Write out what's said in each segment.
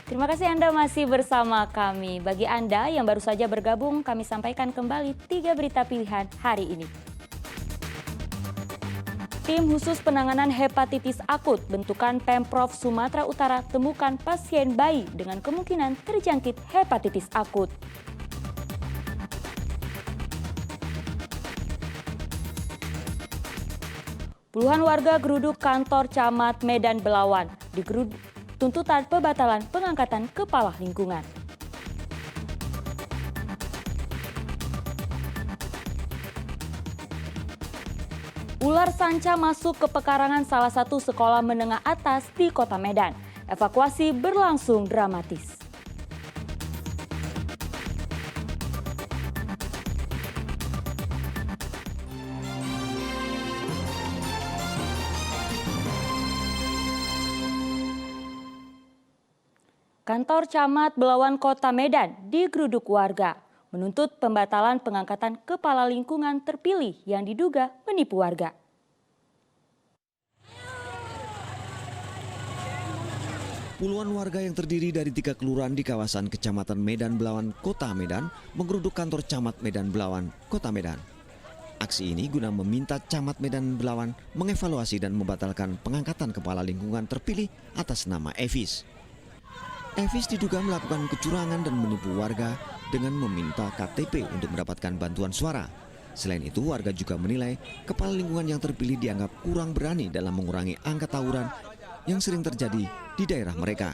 Terima kasih Anda masih bersama kami. Bagi Anda yang baru saja bergabung, kami sampaikan kembali 3 berita pilihan hari ini. Tim khusus penanganan hepatitis akut bentukan Pemprov Sumatera Utara temukan pasien bayi dengan kemungkinan terjangkit hepatitis akut. Puluhan warga geruduk kantor Camat Medan Belawan digeruduk tuntutan pembatalan pengangkatan kepala lingkungan. Ular sanca masuk ke pekarangan salah satu sekolah menengah atas di Kota Medan. Evakuasi berlangsung dramatis. Kantor Camat Belawan Kota Medan digeruduk warga, menuntut pembatalan pengangkatan kepala lingkungan terpilih yang diduga menipu warga. Puluhan warga yang terdiri dari 3 kelurahan di kawasan Kecamatan Medan Belawan, Kota Medan, menggeruduk kantor Camat Medan Belawan, Kota Medan. Aksi ini guna meminta Camat Medan Belawan mengevaluasi dan membatalkan pengangkatan kepala lingkungan terpilih atas nama Evis. Evis diduga melakukan kecurangan dan menipu warga dengan meminta KTP untuk mendapatkan bantuan suara. Selain itu, warga juga menilai kepala lingkungan yang terpilih dianggap kurang berani dalam mengurangi angka tawuran yang sering terjadi di daerah mereka.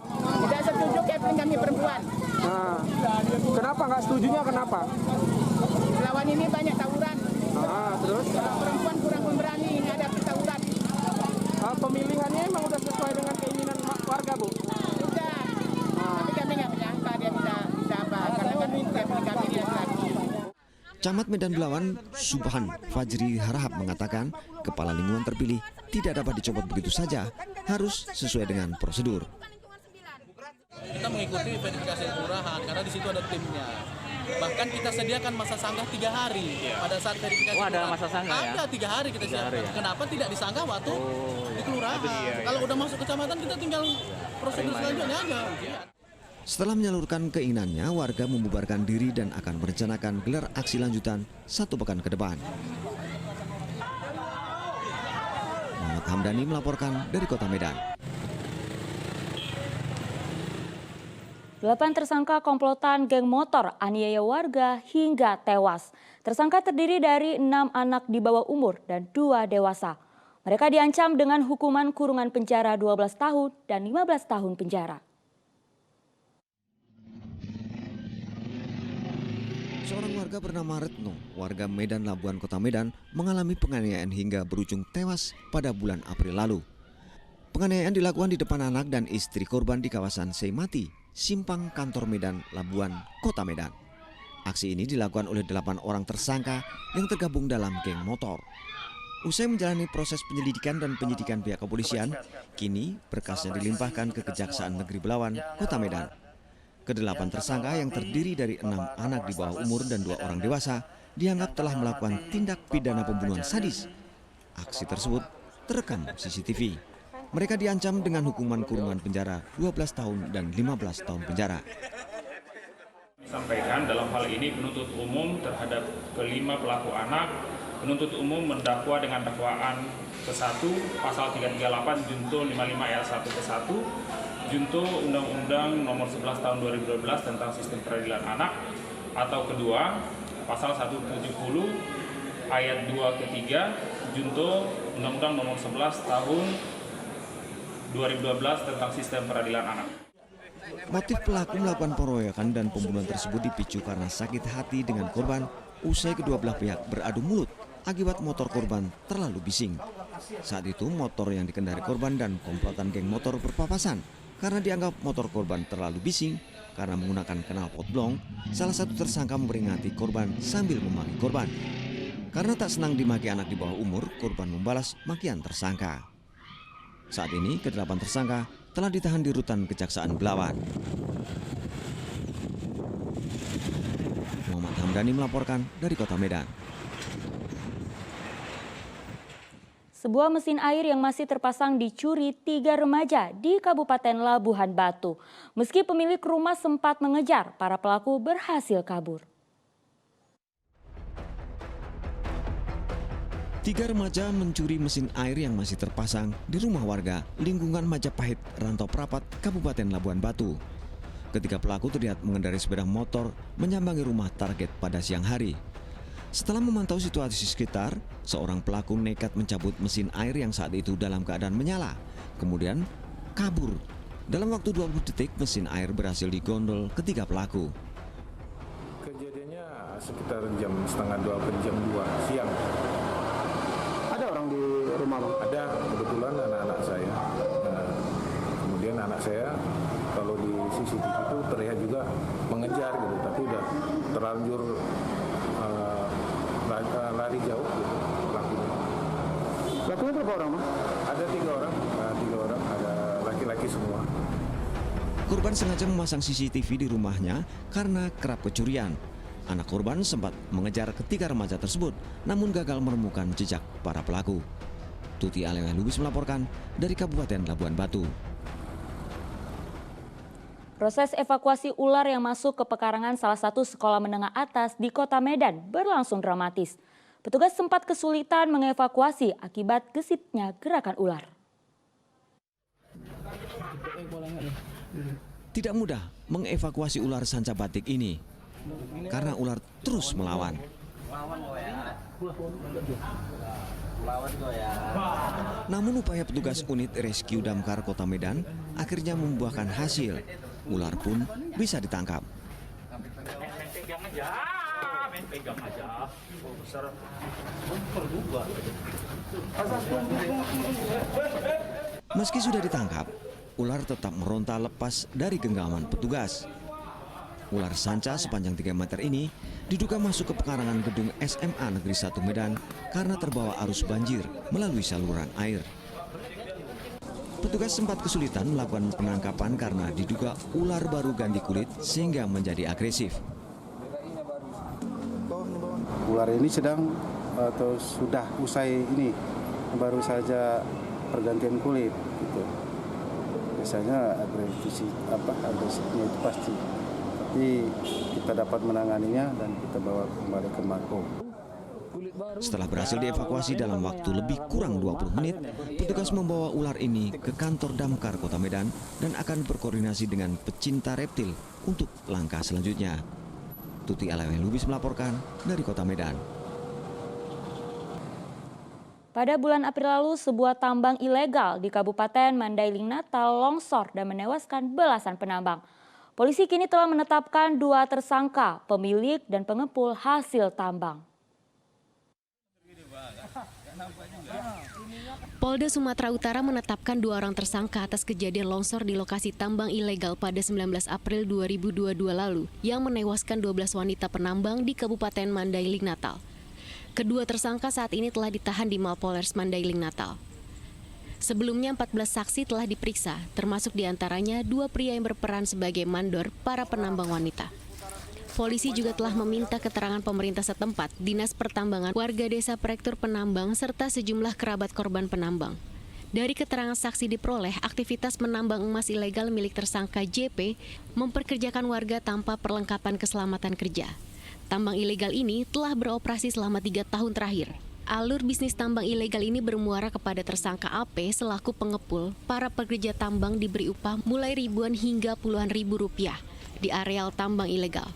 Tidak setuju Kevin kami perempuan. Nah, kenapa nggak setujunya? Kenapa? Lawan ini banyak tawuran. Terus Perempuan kurang berani menghadapi tawuran. pemilihannya emang udah sesuai dengan keinginan warga, Bu? Sudah. Tapi kami nggak menyangka dia bisa apa. Karena kami lihat lagi. Camat Medan Belawan, Subhan Fajri Harahap mengatakan kepala lingkungan terpilih tidak dapat dicopot begitu saja, harus sesuai dengan prosedur. Kita mengikuti verifikasi kelurahan karena di situ ada timnya. Bahkan kita sediakan masa sanggah 3 hari pada saat verifikasi. Ada kelurahan. masa sanggah ya? Ada 3 hari kita siapkan. Kenapa tidak disanggah waktu di kelurahan? Kalau udah masuk kecamatan kita tinggal prosedur selanjutnya aja. Setelah menyalurkan keinginannya, warga membubarkan diri dan akan merencanakan gelar aksi lanjutan 1 pekan ke depan. Muhammad Hamdani melaporkan dari Kota Medan. 8 tersangka komplotan geng motor aniaya warga hingga tewas. Tersangka terdiri dari 6 anak di bawah umur dan 2 dewasa. Mereka diancam dengan hukuman kurungan penjara 12 tahun dan 15 tahun penjara. Seorang warga bernama Retno, warga Medan Labuan Kota Medan, mengalami penganiayaan hingga berujung tewas pada bulan April lalu. Penganiayaan dilakukan di depan anak dan istri korban di kawasan Seimati, Simpang Kantor Medan Labuan Kota Medan. Aksi ini dilakukan oleh 8 orang tersangka yang tergabung dalam geng motor. Usai menjalani proses penyelidikan dan penyidikan pihak kepolisian, kini berkasnya dilimpahkan ke Kejaksaan Negeri Belawan, Kota Medan. Kedelapan tersangka yang terdiri dari 6 anak di bawah umur dan 2 orang dewasa dianggap telah melakukan tindak pidana pembunuhan sadis. Aksi tersebut terekam CCTV. Mereka diancam dengan hukuman kurungan penjara 12 tahun dan 15 tahun penjara. Sampaikan dalam hal ini penuntut umum terhadap kelima pelaku anak, penuntut umum mendakwa dengan dakwaan ke-1 pasal 338 junto 55 ayat 1 ke-1 junto Undang-Undang Nomor 11 Tahun 2012 tentang Sistem Peradilan Anak, atau kedua pasal 170 ayat 2 ke-3 junto Undang-Undang Nomor 11 Tahun 2012 tentang Sistem Peradilan Anak. Motif pelaku melakukan pengeroyokan dan pembunuhan tersebut dipicu karena sakit hati dengan korban usai kedua belah pihak beradu mulut akibat motor korban terlalu bising. Saat itu motor yang dikendari korban dan komplotan geng motor berpapasan karena dianggap motor korban terlalu bising karena menggunakan knalpot blong. Salah satu tersangka memperingati korban sambil memaki korban. Karena tak senang dimaki anak di bawah umur, korban membalas makian tersangka. Saat ini ke-8 tersangka telah ditahan di rutan Kejaksaan Belawan. Muhammad Hamdani melaporkan dari Kota Medan. Sebuah mesin air yang masih terpasang dicuri 3 remaja di Kabupaten Labuhan Batu. Meski pemilik rumah sempat mengejar, para pelaku berhasil kabur. 3 remaja mencuri mesin air yang masih terpasang di rumah warga lingkungan Majapahit, Rantau Prapat, Kabupaten Labuhan Batu. Ketika pelaku terlihat mengendarai sepeda motor menyambangi rumah target pada siang hari. Setelah memantau situasi sekitar, seorang pelaku nekat mencabut mesin air yang saat itu dalam keadaan menyala. Kemudian kabur. Dalam waktu 20 detik mesin air berhasil digondol ketiga pelaku. Kejadiannya sekitar jam setengah 2 ke jam 2 siang. Ada orang di rumah Bang? Ada, kebetulan anak-anak saya. Nah, kemudian anak saya kalau di CCTV itu terlihat juga mengejar gitu, tapi udah terlanjur lari jauh gitu pelakunya. Pelakunya berapa orang Bang? Ada 3 orang, ada laki-laki semua. Korban sengaja memasang CCTV di rumahnya karena kerap kecurian. Anak korban sempat mengejar ketiga remaja tersebut, namun gagal menemukan jejak para pelaku. Tuti Alewe Lubis melaporkan dari Kabupaten Labuhan Batu. Proses evakuasi ular yang masuk ke pekarangan salah satu sekolah menengah atas di Kota Medan berlangsung dramatis. Petugas sempat kesulitan mengevakuasi akibat gesitnya gerakan ular. Tidak mudah mengevakuasi ular sanca batik ini karena ular terus melawan. Namun upaya petugas unit rescue damkar Kota Medan akhirnya membuahkan hasil. Ular pun bisa ditangkap. Meski sudah ditangkap, ular tetap meronta lepas dari genggaman petugas. Ular sanca sepanjang 3 meter ini diduga masuk ke pekarangan gedung SMA Negeri 1 Medan karena terbawa arus banjir melalui saluran air. Petugas sempat kesulitan melakukan penangkapan karena diduga ular baru ganti kulit sehingga menjadi agresif. Ular ini sedang atau sudah usai ini, baru saja pergantian kulit gitu. Biasanya agresifnya itu pasti. Tapi kita dapat menanganinya dan kita bawa kembali ke Mako. Setelah berhasil dievakuasi dalam waktu lebih kurang 20 menit, petugas membawa ular ini ke kantor damkar Kota Medan dan akan berkoordinasi dengan pecinta reptil untuk langkah selanjutnya. Tuti Alewe Lubis melaporkan dari Kota Medan. Pada bulan April lalu, sebuah tambang ilegal di Kabupaten Mandailing Natal longsor dan menewaskan belasan penambang. Polisi kini telah menetapkan 2 tersangka, pemilik dan pengepul hasil tambang. Polda Sumatera Utara menetapkan 2 orang tersangka atas kejadian longsor di lokasi tambang ilegal pada 19 April 2022 lalu yang menewaskan 12 wanita penambang di Kabupaten Mandailing Natal. Kedua tersangka saat ini telah ditahan di Mapolres Mandailing Natal. Sebelumnya 14 saksi telah diperiksa, termasuk diantaranya 2 pria yang berperan sebagai mandor para penambang wanita. Polisi juga telah meminta keterangan pemerintah setempat, Dinas Pertambangan, warga desa Perektur Penambang, serta sejumlah kerabat korban penambang. Dari keterangan saksi diperoleh, aktivitas menambang emas ilegal milik tersangka JP memperkerjakan warga tanpa perlengkapan keselamatan kerja. Tambang ilegal ini telah beroperasi selama 3 tahun terakhir. Alur bisnis tambang ilegal ini bermuara kepada tersangka AP selaku pengepul. Para pekerja tambang diberi upah mulai ribuan hingga puluhan ribu rupiah di areal tambang ilegal.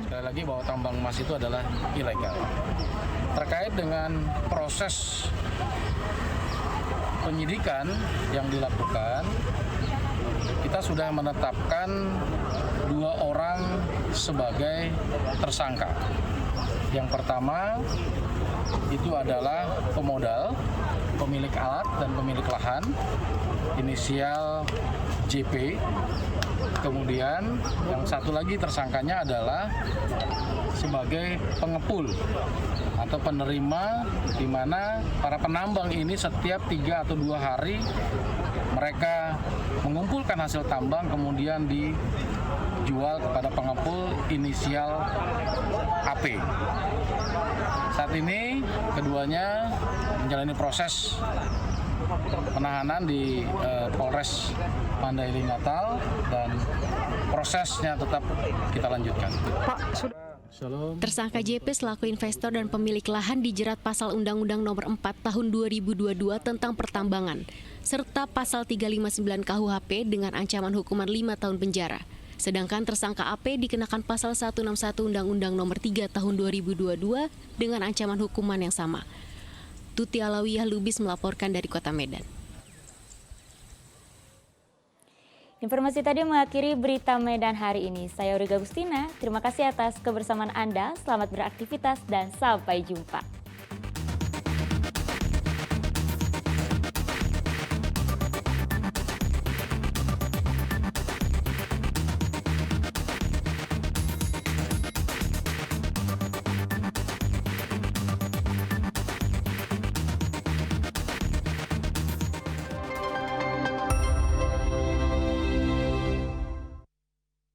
Sekali lagi bahwa tambang emas itu adalah ilegal. Terkait dengan proses penyidikan yang dilakukan, kita sudah menetapkan 2 orang sebagai tersangka. Yang pertama itu adalah pemodal, pemilik alat dan pemilik lahan, inisial JP. Kemudian yang satu lagi tersangkanya adalah sebagai pengepul atau penerima, di mana para penambang ini setiap 3 atau 2 hari mereka mengumpulkan hasil tambang kemudian dijual kepada pengepul inisial AP. Saat saat ini keduanya menjalani proses penahanan di Polres Mandailing Natal dan prosesnya tetap kita lanjutkan. Tersangka JP selaku investor dan pemilik lahan dijerat pasal Undang-Undang Nomor 4 Tahun 2022 tentang pertambangan serta pasal 359 KUHP dengan ancaman hukuman 5 tahun penjara. Sedangkan tersangka AP dikenakan pasal 161 Undang-Undang Nomor 3 Tahun 2022 dengan ancaman hukuman yang sama. Tuti Alawiyah Lubis melaporkan dari Kota Medan. Informasi tadi mengakhiri berita Medan hari ini. Saya Uriga Agustina, terima kasih atas kebersamaan Anda, selamat beraktivitas dan sampai jumpa.